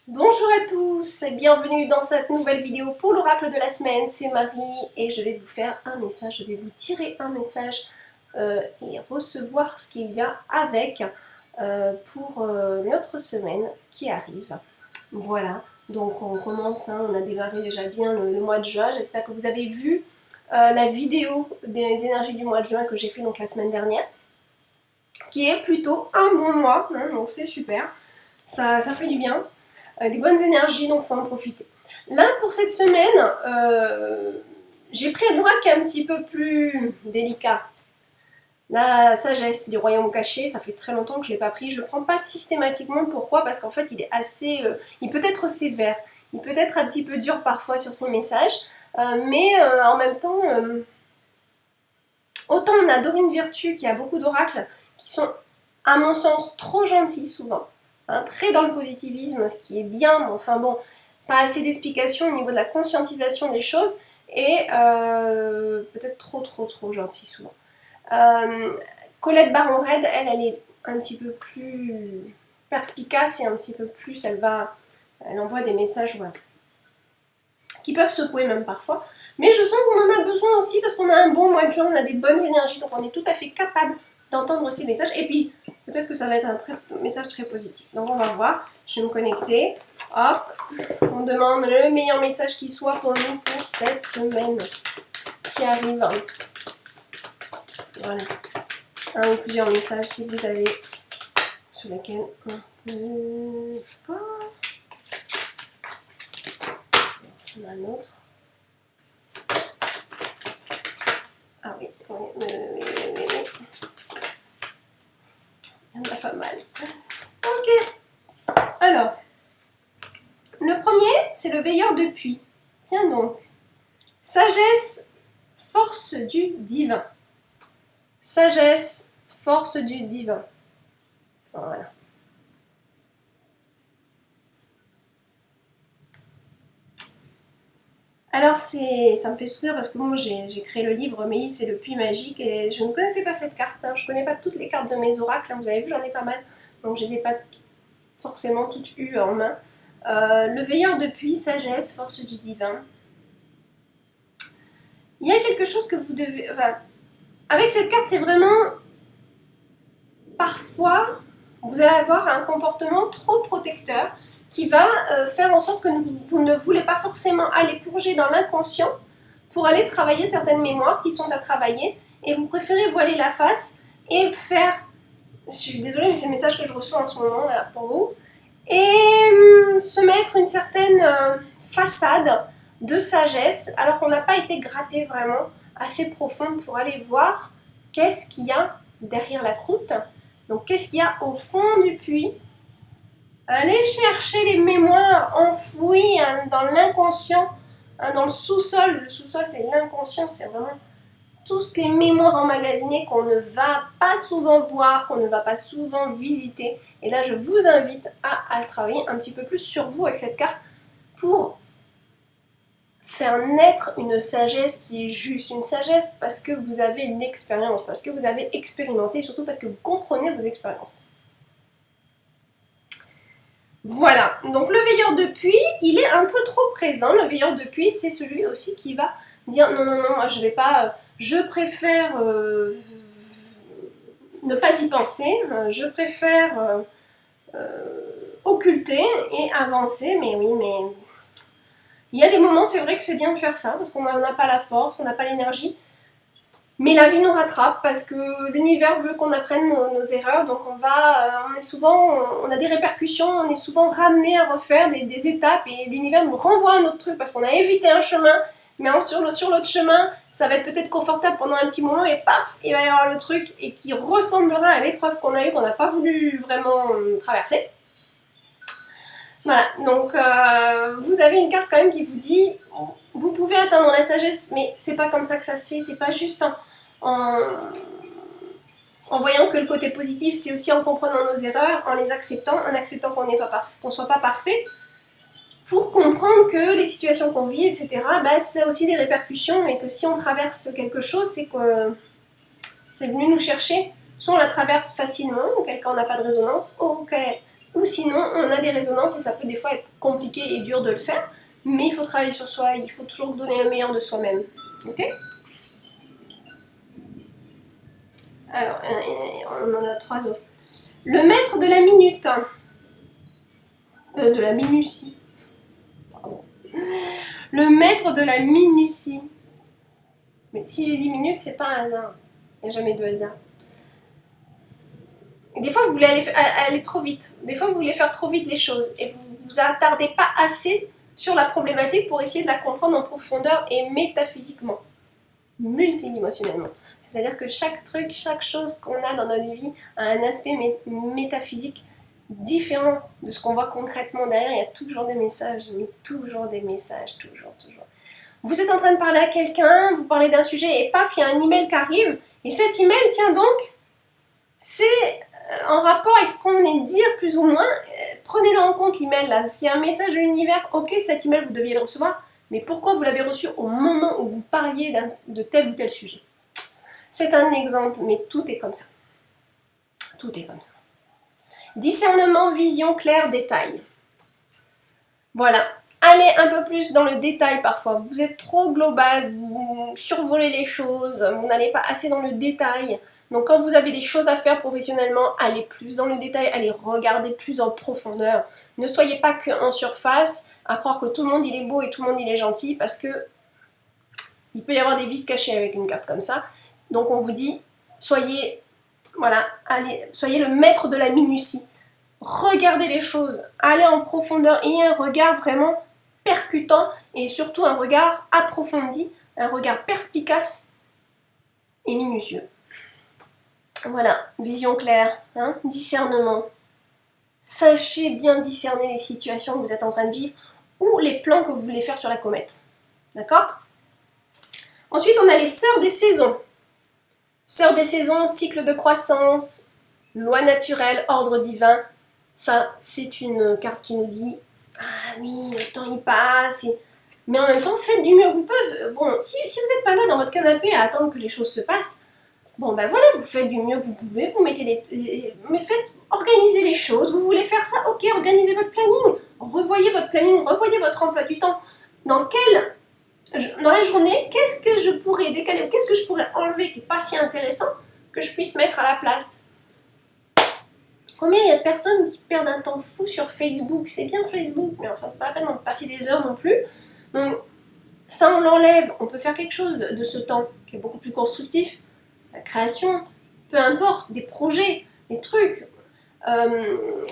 Bonjour à tous et bienvenue dans cette nouvelle vidéo pour l'oracle de la semaine, c'est Marie et je vais vous faire un message, je vais vous tirer un message et recevoir ce qu'il y a avec pour notre semaine qui arrive. Voilà, donc on commence, on a démarré déjà bien le mois de juin, j'espère que vous avez vu la vidéo des énergies du mois de juin que j'ai fait donc la semaine dernière, qui est plutôt un bon mois, donc c'est super, ça fait du bien. Des bonnes énergies, donc il faut en profiter. Là, pour cette semaine, j'ai pris un oracle un petit peu plus délicat. La sagesse du royaume caché, ça fait très longtemps que je ne l'ai pas pris. Je ne le prends pas systématiquement. Pourquoi? Parce qu'en fait, il est assez... il peut être sévère. Il peut être un petit peu dur parfois sur ses messages. Mais en même temps, autant on a Dorine Virtue qui a beaucoup d'oracles qui sont, à mon sens, trop gentils souvent. Très dans le positivisme, ce qui est bien, mais enfin bon, pas assez d'explications au niveau de la conscientisation des choses, et peut-être trop gentil souvent. Colette Baron-Red, elle est un petit peu plus perspicace et un petit peu plus, elle envoie des messages qui peuvent secouer même parfois. Mais je sens qu'on en a besoin aussi parce qu'on a un bon mois de juin, on a des bonnes énergies, donc on est tout à fait capable d'entendre ces messages. Et puis, peut-être que ça va être un message très positif. Donc on va voir, je vais me connecter. Hop, on demande le meilleur message qui soit pour nous pour cette semaine qui arrive. Voilà, un ou plusieurs messages si vous avez sur lesquels on peut pas. C'est un autre. Ah oui. Il y en a pas mal. Ok. Alors, le premier, c'est le veilleur de puits. Tiens donc. Sagesse, force du divin. Sagesse, force du divin. Voilà. Alors ça me fait sourire parce que moi j'ai créé le livre Mélisse et le puits magique et je ne connaissais pas cette carte. Je ne connais pas toutes les cartes de mes oracles. Vous avez vu, j'en ai pas mal. Donc je ne les ai pas forcément toutes eues en main. Le veilleur de puits, sagesse, force du divin. Il y a quelque chose que vous devez... Enfin, avec cette carte, c'est vraiment... Parfois, vous allez avoir un comportement trop protecteur qui va faire en sorte que vous ne voulez pas forcément aller plonger dans l'inconscient pour aller travailler certaines mémoires qui sont à travailler et vous préférez voiler la face et faire... Je suis désolée, mais c'est le message que je reçois en ce moment là, pour vous. Et se mettre une certaine façade de sagesse alors qu'on n'a pas été gratté vraiment assez profond pour aller voir qu'est-ce qu'il y a derrière la croûte. Donc qu'est-ce qu'il y a au fond du puits? Allez chercher les mémoires enfouies dans l'inconscient, dans le sous-sol. Le sous-sol, c'est l'inconscient, c'est vraiment toutes les mémoires emmagasinées qu'on ne va pas souvent voir, qu'on ne va pas souvent visiter. Et là, je vous invite à travailler un petit peu plus sur vous avec cette carte pour faire naître une sagesse qui est juste, une sagesse parce que vous avez une expérience, parce que vous avez expérimenté et surtout parce que vous comprenez vos expériences. Voilà, donc le veilleur de puits, il est un peu trop présent. Le veilleur de puits, c'est celui aussi qui va dire non, moi je vais pas, je préfère ne pas y penser, je préfère occulter et avancer, mais oui, mais il y a des moments, c'est vrai que c'est bien de faire ça, parce qu'on n'a pas la force, qu'on n'a pas l'énergie, mais la vie nous rattrape, parce que l'univers veut qu'on apprenne nos erreurs, donc on a des répercussions, on est souvent ramené à refaire des étapes, et l'univers nous renvoie à un autre truc, parce qu'on a évité un chemin, mais sur l'autre chemin, ça va être peut-être confortable pendant un petit moment, et paf, il va y avoir le truc, et qui ressemblera à l'épreuve qu'on a eue, qu'on n'a pas voulu vraiment traverser. Voilà, donc vous avez une carte quand même qui vous dit vous pouvez atteindre la sagesse, mais c'est pas comme ça que ça se fait, c'est pas juste en voyant que le côté positif, c'est aussi en comprenant nos erreurs, en les acceptant, en acceptant qu'on soit pas parfait, pour comprendre que les situations qu'on vit, etc., ça a aussi des répercussions, et que si on traverse quelque chose, c'est que c'est venu nous chercher. Soit on la traverse facilement, auquel cas on n'a pas de résonance, ou sinon on a des résonances et ça peut des fois être compliqué et dur de le faire, mais il faut travailler sur soi, il faut toujours donner le meilleur de soi-même. Ok? Alors, on en a 3 autres. Le maître de la minute. De la minutie. Pardon. Le maître de la minutie. Mais si j'ai 10 minutes, c'est pas un hasard. Il n'y a jamais de hasard. Et des fois, vous voulez aller trop vite. Des fois, vous voulez faire trop vite les choses. Et vous ne vous attardez pas assez sur la problématique pour essayer de la comprendre en profondeur et métaphysiquement. Multidimensionnellement. C'est-à-dire que chaque truc, chaque chose qu'on a dans notre vie a un aspect métaphysique différent de ce qu'on voit concrètement derrière. Il y a toujours des messages, mais toujours des messages, toujours. Vous êtes en train de parler à quelqu'un, vous parlez d'un sujet et paf, il y a un email qui arrive. Et cet email, tiens donc, c'est en rapport avec ce qu'on venait de dire plus ou moins. Prenez-le en compte l'email là. S'il y a un message de l'univers, ok, cet email vous deviez le recevoir. Mais pourquoi vous l'avez reçu au moment où vous parliez de tel ou tel sujet? C'est un exemple, mais tout est comme ça. Tout est comme ça. Discernement, vision claire, détail. Voilà. Allez un peu plus dans le détail parfois. Vous êtes trop global, vous survolez les choses, vous n'allez pas assez dans le détail. Donc quand vous avez des choses à faire professionnellement, allez plus dans le détail, allez regarder plus en profondeur. Ne soyez pas que en surface, à croire que tout le monde il est beau et tout le monde il est gentil, parce que il peut y avoir des vices cachés avec une carte comme ça. Donc on vous dit, soyez le maître de la minutie. Regardez les choses, allez en profondeur, ayez un regard vraiment percutant et surtout un regard approfondi, un regard perspicace et minutieux. Voilà, vision claire, discernement. Sachez bien discerner les situations que vous êtes en train de vivre ou les plans que vous voulez faire sur la comète. D'accord? Ensuite, on a les sœurs des saisons. Sœurs des saisons, cycle de croissance, loi naturelle, ordre divin. Ça, c'est une carte qui nous dit « Ah oui, le temps il passe. » Mais en même temps, faites du mieux que vous pouvez. Bon, si vous n'êtes pas là dans votre canapé à attendre que les choses se passent, bon ben voilà, vous faites du mieux que vous pouvez, vous mettez mais organisez les choses. Vous voulez faire ça, ok, organisez votre planning. Revoyez votre planning, revoyez votre emploi du temps. Dans la journée, qu'est-ce que je pourrais décaler ou qu'est-ce que je pourrais enlever qui n'est pas si intéressant que je puisse mettre à la place? Combien il y a de personnes qui perdent un temps fou sur Facebook? C'est bien Facebook, mais enfin c'est pas la peine d'en passer des heures non plus. Donc ça on l'enlève, on peut faire quelque chose de ce temps qui est beaucoup plus constructif. La création, peu importe, des projets, des trucs.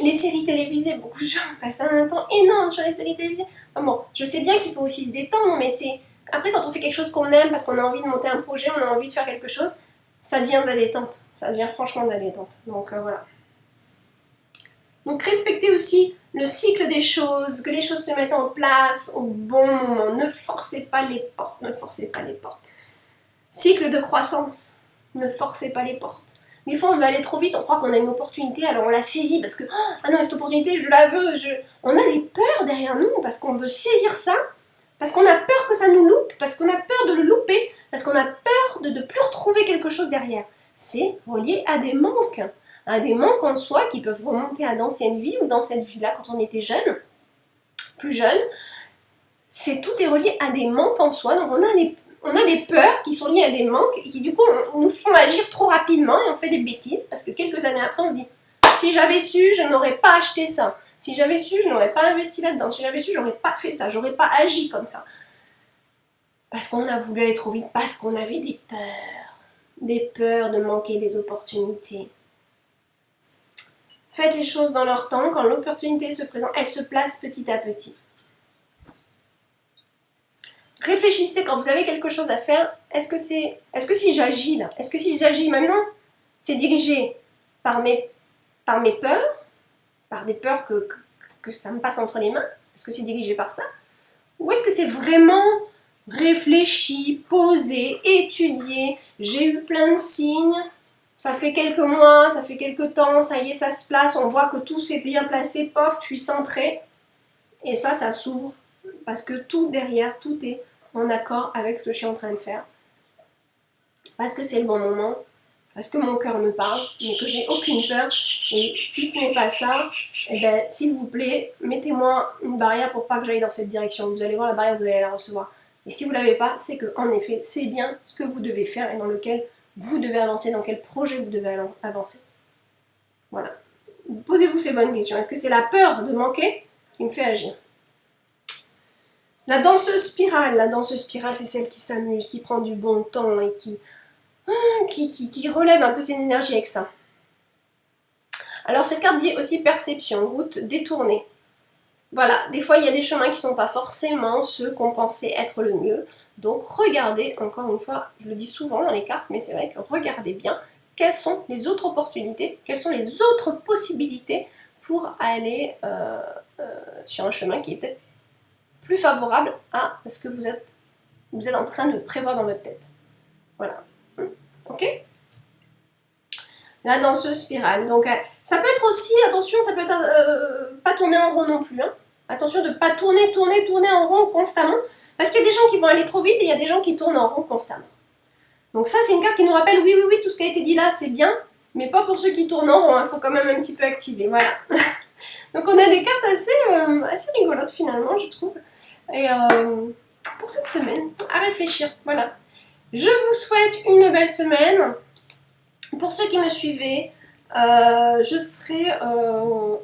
Les séries télévisées, beaucoup de gens passent un temps énorme sur les séries télévisées. Enfin bon, je sais bien qu'il faut aussi se détendre, mais c'est... Après, quand on fait quelque chose qu'on aime, parce qu'on a envie de monter un projet, on a envie de faire quelque chose, ça devient de la détente. Ça devient franchement de la détente. Donc voilà. Donc respectez aussi le cycle des choses, que les choses se mettent en place au bon moment. Ne forcez pas les portes, ne forcez pas les portes. Cycle de croissance, ne forcez pas les portes. Des fois, on veut aller trop vite, on croit qu'on a une opportunité, alors on la saisit parce que « Ah non, mais cette opportunité, je la veux. » On a des peurs derrière nous parce qu'on veut saisir ça, parce qu'on a peur que ça nous loupe, parce qu'on a peur de le louper, parce qu'on a peur de ne plus retrouver quelque chose derrière. C'est relié à des manques en soi qui peuvent remonter à d'anciennes vies ou dans cette vie-là quand on était jeune, plus jeune. Tout est relié à des manques en soi, donc on a des peurs qui sont liées à des manques et qui du coup nous font agir trop rapidement et on fait des bêtises parce que quelques années après on se dit si j'avais su je n'aurais pas acheté ça, si j'avais su je n'aurais pas investi là-dedans, si j'avais su j'aurais pas fait ça, j'aurais pas agi comme ça. Parce qu'on a voulu aller trop vite, parce qu'on avait des peurs de manquer des opportunités. Faites les choses dans leur temps, quand l'opportunité se présente, elle se place petit à petit. Réfléchissez quand vous avez quelque chose à faire, est-ce que si j'agis là, est-ce que si j'agis maintenant, c'est dirigé par mes peurs, par des peurs que ça me passe entre les mains, est-ce que c'est dirigé par ça? Ou est-ce que c'est vraiment réfléchi, posé, étudié, j'ai eu plein de signes, ça fait quelques mois, ça fait quelques temps, ça y est, ça se place, on voit que tout s'est bien placé, pof, je suis centrée, et ça s'ouvre, parce que tout derrière, tout est en accord avec ce que je suis en train de faire. Parce que c'est le bon moment, parce que mon cœur me parle, mais que j'ai aucune peur. Et si ce n'est pas ça, eh ben, s'il vous plaît, mettez-moi une barrière pour pas que j'aille dans cette direction. Vous allez voir la barrière, vous allez la recevoir. Et si vous ne l'avez pas, c'est que en effet, c'est bien ce que vous devez faire et dans lequel vous devez avancer, dans quel projet vous devez avancer. Voilà. Posez-vous ces bonnes questions. Est-ce que c'est la peur de manquer qui me fait agir? La danseuse spirale, c'est celle qui s'amuse, qui prend du bon temps et qui relève un peu ses énergies avec ça. Alors cette carte dit aussi perception, route détournée. Voilà, des fois il y a des chemins qui ne sont pas forcément ceux qu'on pensait être le mieux. Donc regardez, encore une fois, je le dis souvent dans les cartes, mais c'est vrai que regardez bien quelles sont les autres opportunités, quelles sont les autres possibilités pour aller sur un chemin qui est peut-être plus favorable à ce que vous êtes en train de prévoir dans votre tête. Voilà. Ok? La danseuse spirale. Donc, ça peut être aussi, attention, ça peut être pas tourner en rond non plus. Hein. Attention de ne pas tourner en rond constamment. Parce qu'il y a des gens qui vont aller trop vite et il y a des gens qui tournent en rond constamment. Donc ça, c'est une carte qui nous rappelle, oui, tout ce qui a été dit là, c'est bien, mais pas pour ceux qui tournent en rond. Il faut quand même un petit peu activer. Voilà. Donc, on a des cartes assez rigolotes finalement, je trouve. Et pour cette semaine, à réfléchir. Voilà. Je vous souhaite une belle semaine. Pour ceux qui me suivaient, je serai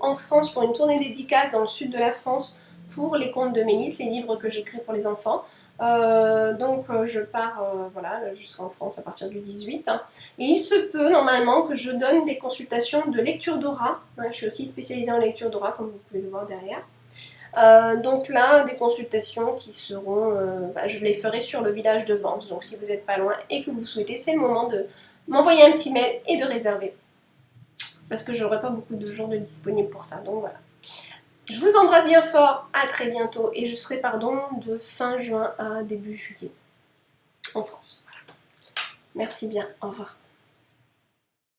en France pour une tournée dédicace dans le sud de la France pour les contes de Mélis, les livres que j'écris pour les enfants. Donc je pars, voilà, je serai en France à partir du 18. Hein. Et il se peut normalement que je donne des consultations de lecture d'aura. Ouais, je suis aussi spécialisée en lecture d'aura, comme vous pouvez le voir derrière. Donc là, des consultations qui seront, je les ferai sur le village de Vence. Donc si vous n'êtes pas loin et que vous souhaitez, c'est le moment de m'envoyer un petit mail et de réserver. Parce que j'aurai pas beaucoup de jours de disponibles pour ça. Donc voilà. Je vous embrasse bien fort, à très bientôt. Et je serai, de fin juin à début juillet en France. Voilà. Merci bien, au revoir.